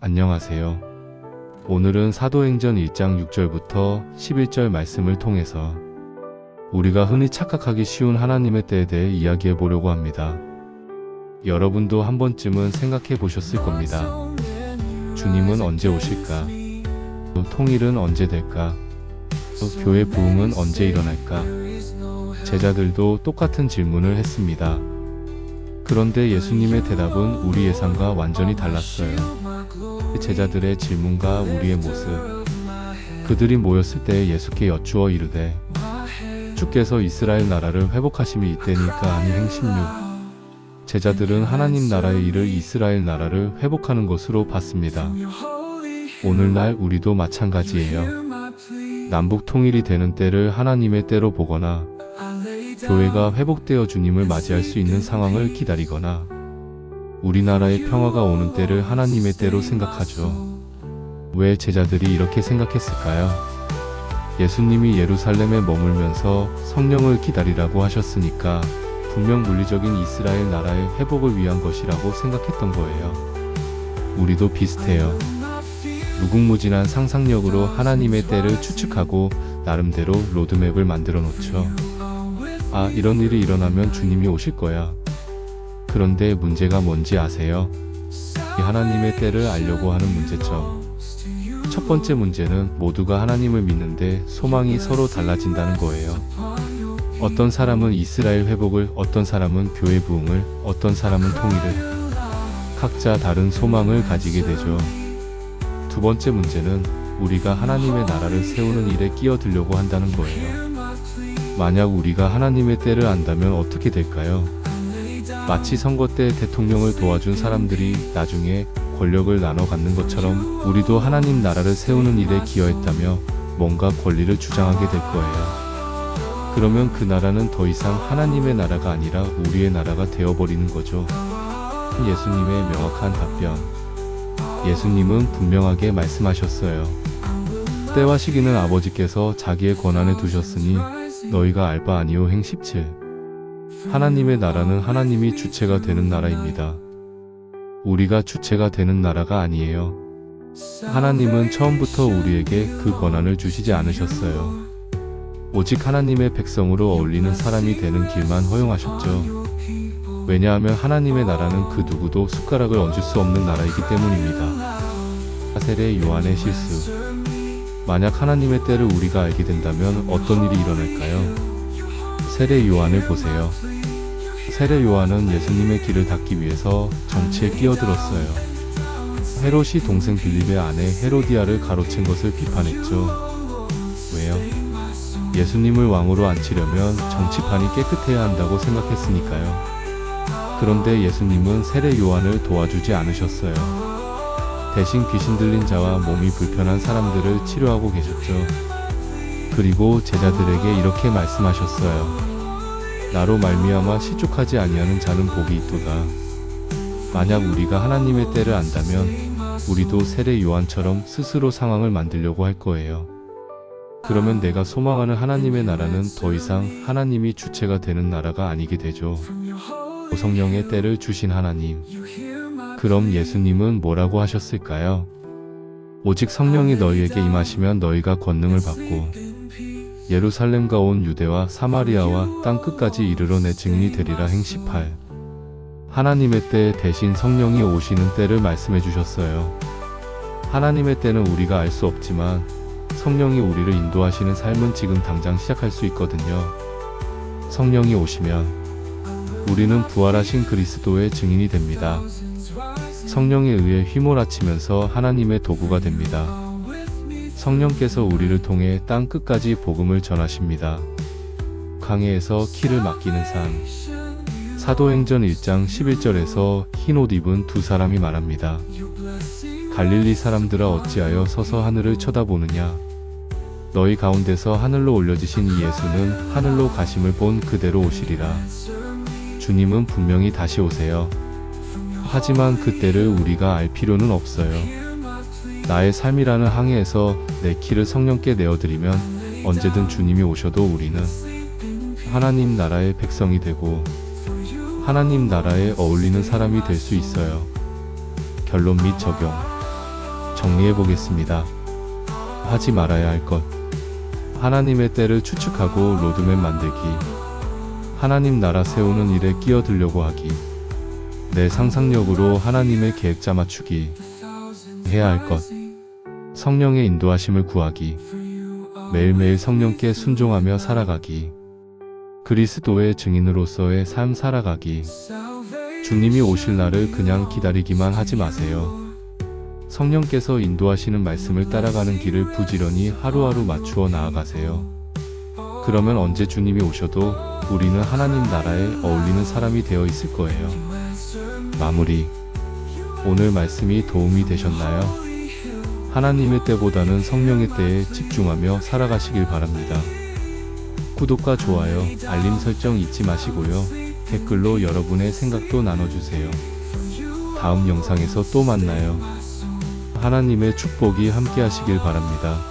안녕하세요. 오늘은 사도행전 1장 6절부터 11절 말씀을 통해서 우리가 흔히 착각하기 쉬운 하나님의 때에 대해 이야기해 보려고 합니다. 여러분도 한 번쯤은 생각해 보셨을 겁니다. 주님은 언제 오실까? 또 통일은 언제 될까? 또 교회 부흥은 언제 일어날까? 제자들도 똑같은 질문을 했습니다. 그런데 예수님의 대답은 우리 예상과 완전히 달랐어요. 제자들의 질문과 우리의 모습, 그들이 모였을 때 예수께 여쭈어 이르되 주께서 이스라엘 나라를 회복하심이 이때니까 아니 행십육. 제자들은 하나님 나라의 일을 이스라엘 나라를 회복하는 것으로 봤습니다. 오늘날 우리도 마찬가지예요. 남북 통일이 되는 때를 하나님의 때로 보거나 교회가 회복되어 주님을 맞이할 수 있는 상황을 기다리거나 우리나라의 평화가 오는 때를 하나님의 때로 생각하죠. 왜 제자들이 이렇게 생각했을까요? 예수님이 예루살렘에 머물면서 성령을 기다리라고 하셨으니까 분명 물리적인 이스라엘 나라의 회복을 위한 것이라고 생각했던 거예요. 우리도 비슷해요. 무궁무진한 상상력으로 하나님의 때를 추측하고 나름대로 로드맵을 만들어 놓죠. 아, 이런 일이 일어나면 주님이 오실 거야. 그런데 문제가 뭔지 아세요? 이 하나님의 때를 알려고 하는 문제점. 첫 번째 문제는 모두가 하나님을 믿는데 소망이 서로 달라진다는 거예요. 어떤 사람은 이스라엘 회복을, 어떤 사람은 교회 부흥을, 어떤 사람은 통일을. 각자 다른 소망을 가지게 되죠. 두 번째 문제는 우리가 하나님의 나라를 세우는 일에 끼어들려고 한다는 거예요. 만약 우리가 하나님의 때를 안다면 어떻게 될까요? 마치 선거 때 대통령을 도와준 사람들이 나중에 권력을 나눠 갖는 것처럼 우리도 하나님 나라를 세우는 일에 기여했다며 뭔가 권리를 주장하게 될 거예요. 그러면 그 나라는 더 이상 하나님의 나라가 아니라 우리의 나라가 되어버리는 거죠. 예수님의 명확한 답변. 예수님은 분명하게 말씀하셨어요. 때와 시기는 아버지께서 자기의 권한에 두셨으니 너희가 알 바 아니오 행 17. 하나님의 나라는 하나님이 주체가 되는 나라입니다. 우리가 주체가 되는 나라가 아니에요. 하나님은 처음부터 우리에게 그 권한을 주시지 않으셨어요. 오직 하나님의 백성으로 어울리는 사람이 되는 길만 허용하셨죠. 왜냐하면 하나님의 나라는 그 누구도 숟가락을 얹을 수 없는 나라이기 때문입니다. 세례 요한의 실수. 만약 하나님의 때를 우리가 알게 된다면 어떤 일이 일어날까요? 세례 요한을 보세요. 세례 요한은 예수님의 길을 닫기 위해서 정치에 끼어들었어요. 헤롯이 동생 빌립의 아내 헤로디아를 가로챈 것을 비판했죠. 왜요? 예수님을 왕으로 앉히려면 정치판이 깨끗해야 한다고 생각했으니까요. 그런데 예수님은 세례 요한을 도와주지 않으셨어요. 대신 귀신 들린 자와 몸이 불편한 사람들을 치료하고 계셨죠. 그리고 제자들에게 이렇게 말씀하셨어요. 나로 말미암아 실족하지 아니하는 자는 복이 있도다. 만약 우리가 하나님의 때를 안다면 우리도 세례 요한처럼 스스로 상황을 만들려고 할 거예요. 그러면 내가 소망하는 하나님의 나라는 더 이상 하나님이 주체가 되는 나라가 아니게 되죠. 성령의 때를 주신 하나님. 그럼 예수님은 뭐라고 하셨을까요? 오직 성령이 너희에게 임하시면 너희가 권능을 받고 예루살렘과 온 유대와 사마리아와 땅 끝까지 이르러 내 증인이 되리라 행 18. 하나님의 때 대신 성령이 오시는 때를 말씀해 주셨어요. 하나님의 때는 우리가 알 수 없지만 성령이 우리를 인도하시는 삶은 지금 당장 시작할 수 있거든요. 성령이 오시면 우리는 부활하신 그리스도의 증인이 됩니다. 성령에 의해 휘몰아치면서 하나님의 도구가 됩니다. 성령께서 우리를 통해 땅 끝까지 복음을 전하십니다. 광야에서 키를 맡기는 삶. 사도행전 1장 11절에서 흰 옷 입은 두 사람이 말합니다. 갈릴리 사람들아 어찌하여 서서 하늘을 쳐다보느냐. 너희 가운데서 하늘로 올려지신 이 예수는 하늘로 가심을 본 그대로 오시리라. 주님은 분명히 다시 오세요. 하지만 그때를 우리가 알 필요는 없어요. 나의 삶이라는 항해에서 내 키를 성령께 내어드리면 언제든 주님이 오셔도 우리는 하나님 나라의 백성이 되고 하나님 나라에 어울리는 사람이 될 수 있어요. 결론 및 적용. 정리해 보겠습니다. 하지 말아야 할 것. 하나님의 때를 추측하고 로드맵 만들기. 하나님 나라 세우는 일에 끼어들려고 하기. 내 상상력으로 하나님의 계획 맞추기. 해야 할 것. 성령의 인도하심을 구하기. 매일매일 성령께 순종하며 살아가기. 그리스도의 증인으로서의 삶 살아가기. 주님이 오실 날을 그냥 기다리기만 하지 마세요. 성령께서 인도하시는 말씀을 따라가는 길을 부지런히 하루하루 맞추어 나아가세요. 그러면 언제 주님이 오셔도 우리는 하나님 나라에 어울리는 사람이 되어 있을 거예요. 마무리. 오늘 말씀이 도움이 되셨나요? 하나님의 때보다는 성령의 때에 집중하며 살아가시길 바랍니다. 구독과 좋아요, 알림 설정 잊지 마시고요. 댓글로 여러분의 생각도 나눠주세요. 다음 영상에서 또 만나요. 하나님의 축복이 함께 하시길 바랍니다.